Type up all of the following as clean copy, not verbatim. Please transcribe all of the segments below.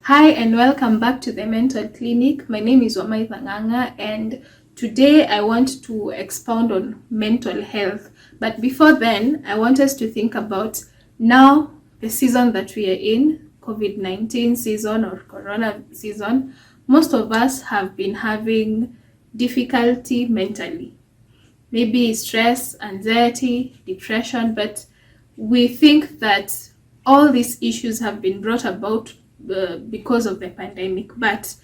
Hi and welcome back to the Mental Clinic. My name is Wamai Thanganga and today I want to expound on mental health. But before then, I want us to think about now the season that we are in, COVID-19 season or Corona season. Most of us have been having difficulty mentally. Maybe stress, anxiety, depression, but we think that all these issues have been brought about because of the pandemic. But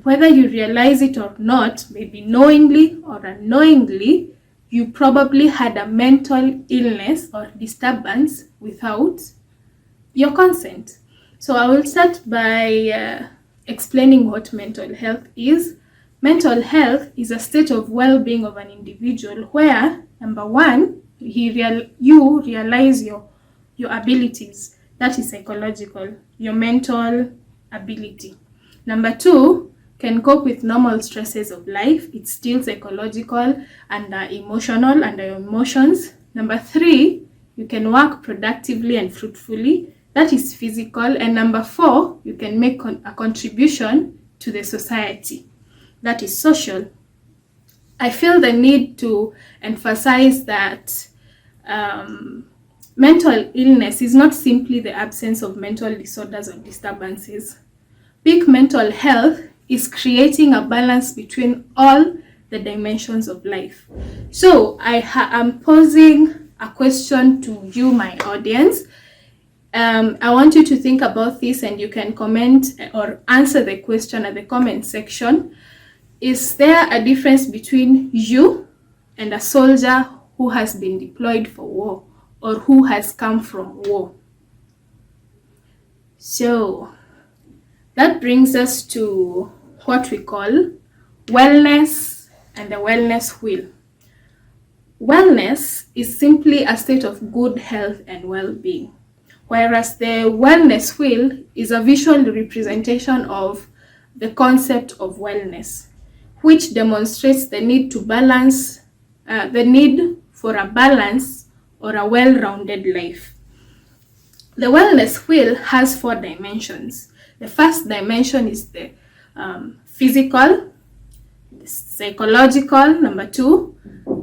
whether you realize it or not, maybe knowingly or unknowingly, you probably had a mental illness or disturbance without your consent. So I will start by explaining what mental health is. Mental health is a state of well-being of an individual where, number one, you realize your abilities. That is psychological, your mental ability. Number two, can cope with normal stresses of life. It's still psychological and emotional and your emotions. Number three, you can work productively and fruitfully. That is physical. And number four, you can make a contribution to the society. That is social. I feel the need to emphasize that mental illness is not simply the absence of mental disorders or disturbances. Peak mental health is creating a balance between all the dimensions of life. So I am posing a question to you, my audience. I want you to think about this and you can comment or answer the question at the comment section. Is there a difference between you and a soldier who has been deployed for war or who has come from war? So that brings us to what we call wellness and the wellness wheel. Wellness is simply a state of good health and well-being, whereas the wellness wheel is a visual representation of the concept of wellness, which demonstrates the need to balance, the need for a balance or a well-rounded life. The wellness wheel has 4 dimensions. The first dimension is the physical, the psychological, number 2,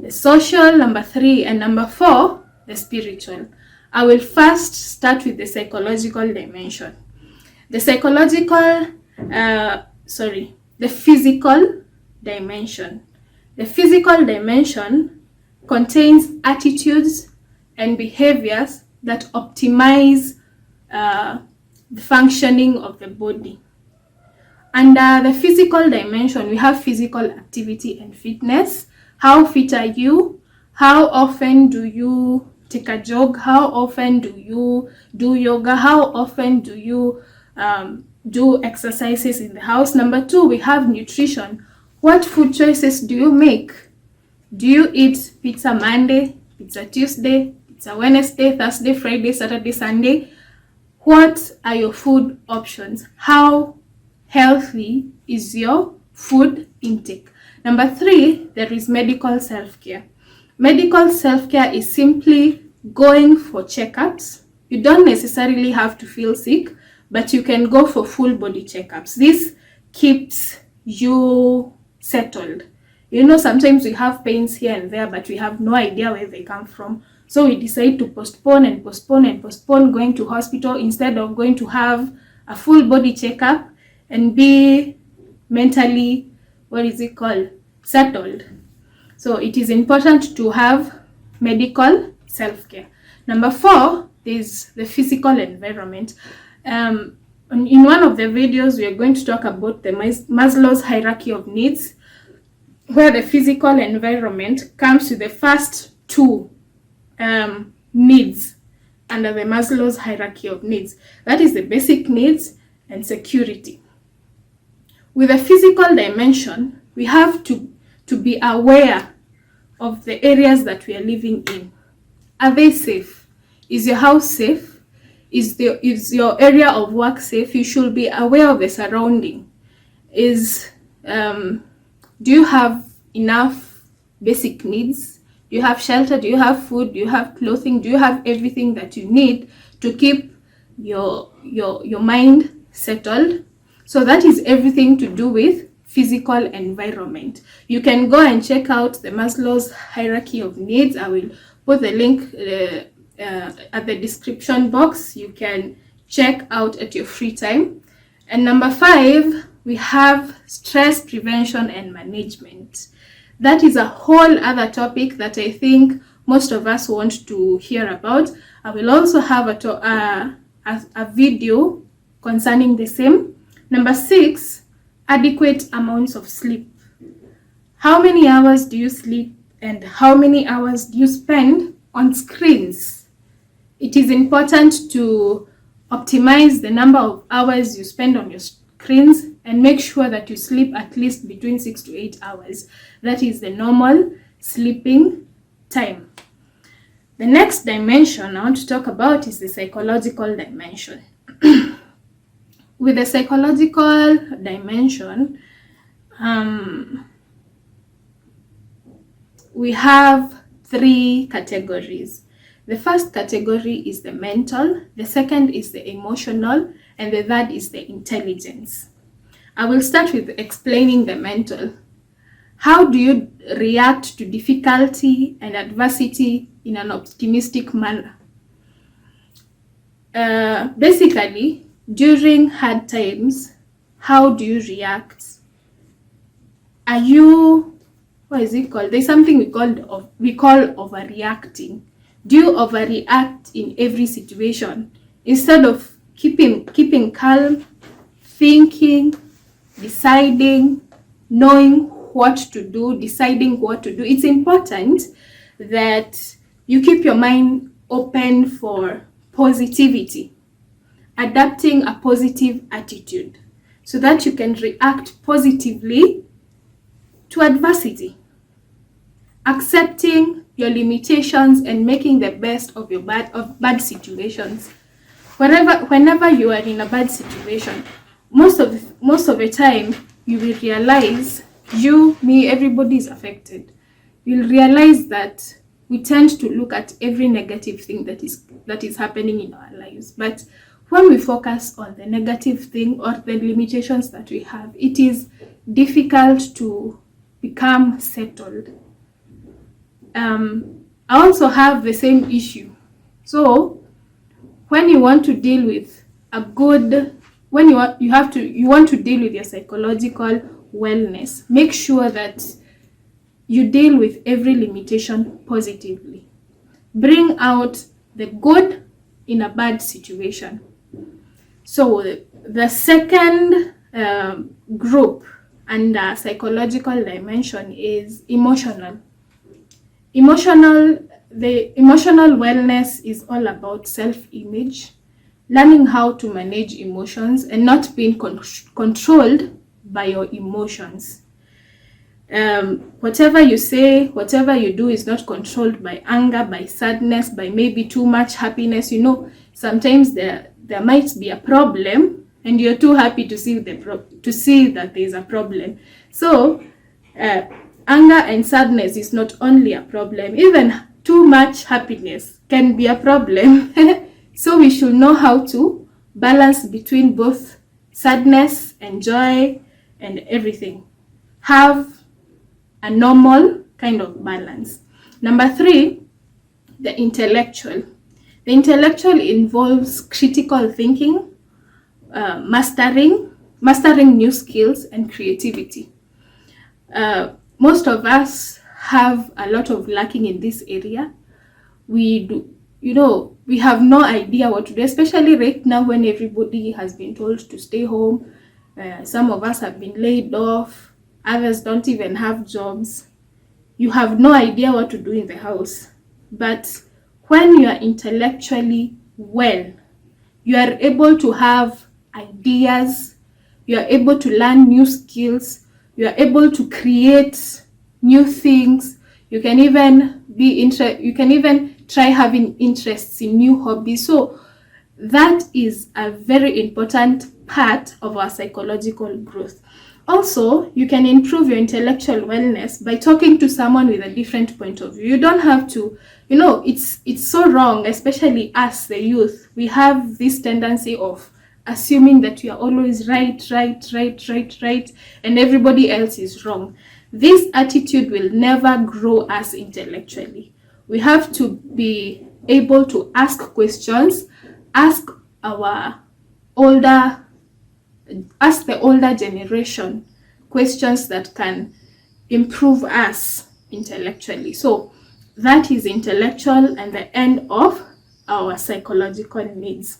the social, number 3, and number 4, the spiritual. I will first start with the psychological dimension. The physical dimension. The physical dimension contains attitudes and behaviors that optimize the functioning of the body. Under the physical dimension, we have physical activity and fitness. How fit are you? How often do you take a jog? How often do you do yoga? How often do you do exercises in the house? Number 2, we have nutrition. What food choices do you make? Do you eat pizza Monday, pizza Tuesday, pizza Wednesday, Thursday, Friday, Saturday, Sunday? What are your food options? How healthy is your food intake? Number 3, there is medical self-care. Medical self-care is simply going for checkups. You don't necessarily have to feel sick, but you can go for full body checkups. This keeps you settled. You know, sometimes we have pains here and there, but we have no idea where they come from. So we decide to postpone going to hospital instead of going to have a full body checkup and be mentally, settled. So it is important to have medical self-care. Number 4 is the physical environment. In one of the videos, we are going to talk about the Maslow's hierarchy of needs, where the physical environment comes to the first 2 needs under the Maslow's hierarchy of needs. That is the basic needs and security. With the physical dimension, we have to be aware of the areas that we are living in. Are they safe? Is your house safe? Is your area of work safe? You should be aware of the surrounding. Do you have enough basic needs? Do you have shelter? Do you have food? Do you have clothing? Do you have everything that you need to keep your mind settled. So that is everything to do with physical environment. You can go and check out the Maslow's hierarchy of needs. I will put the link at the description box. You can check out at your free time. And number 5, we have stress prevention and management. That is a whole other topic that I think most of us want to hear about. I will also have a video concerning the same. Number 6, adequate amounts of sleep. How many hours do you sleep and how many hours do you spend on screens? It is important to optimize the number of hours you spend on your screens and make sure that you sleep at least between 6 to 8 hours. That is the normal sleeping time. The next dimension I want to talk about is the psychological dimension. With the psychological dimension, we have 3 categories. The first category is the mental, the second is the emotional, and the third is the intelligence. I will start with explaining the mental. How do you react to difficulty and adversity in an optimistic manner? Basically, during hard times, how do you react? Are you, what is it called? There's something we call overreacting. Do you overreact in every situation instead of keeping calm, thinking, deciding, knowing what to do, deciding what to do? It's important that you keep your mind open for positivity, adapting a positive attitude so that you can react positively to adversity, accepting your limitations and making the best of your bad situations. Whenever you are in a bad situation, most of the time you will realize, everybody is affected. You'll realize that we tend to look at every negative thing that is happening in our lives. But when we focus on the negative thing or the limitations that we have, it is difficult to become settled. I also have the same issue. So when you want to deal with you want to deal with your psychological wellness, make sure that you deal with every limitation positively. Bring out the good in a bad situation. So the second group under psychological dimension is emotional. The emotional wellness is all about self-image, learning how to manage emotions and not being controlled by your emotions. Whatever you say, whatever you do is not controlled by anger, by sadness, by maybe too much happiness. Sometimes there might be a problem and you're too happy to see that there's a problem. So anger and sadness is not only a problem, even too much happiness can be a problem. So we should know how to balance between both sadness and joy and everything. Have a normal kind of balance. Number 3, the intellectual. The intellectual involves critical thinking, mastering new skills and creativity. Most of us have a lot of lacking in this area. We have no idea what to do, especially right now when everybody has been told to stay home. Some of us have been laid off, others don't even have jobs. You have no idea what to do in the house. But when you are intellectually well, you are able to have ideas, you are able to learn new skills, you are able to create new things. You can even try having interests in new hobbies. So that is a very important part of our psychological growth. Also, you can improve your intellectual wellness by talking to someone with a different point of view. You don't have to, it's so wrong, especially us, the youth. We have this tendency of assuming that you are always right, and everybody else is wrong. This attitude will never grow us intellectually. We have to be able to ask questions, ask our older ask the older generation questions that can improve us intellectually. So that is intellectual and the end of our psychological needs.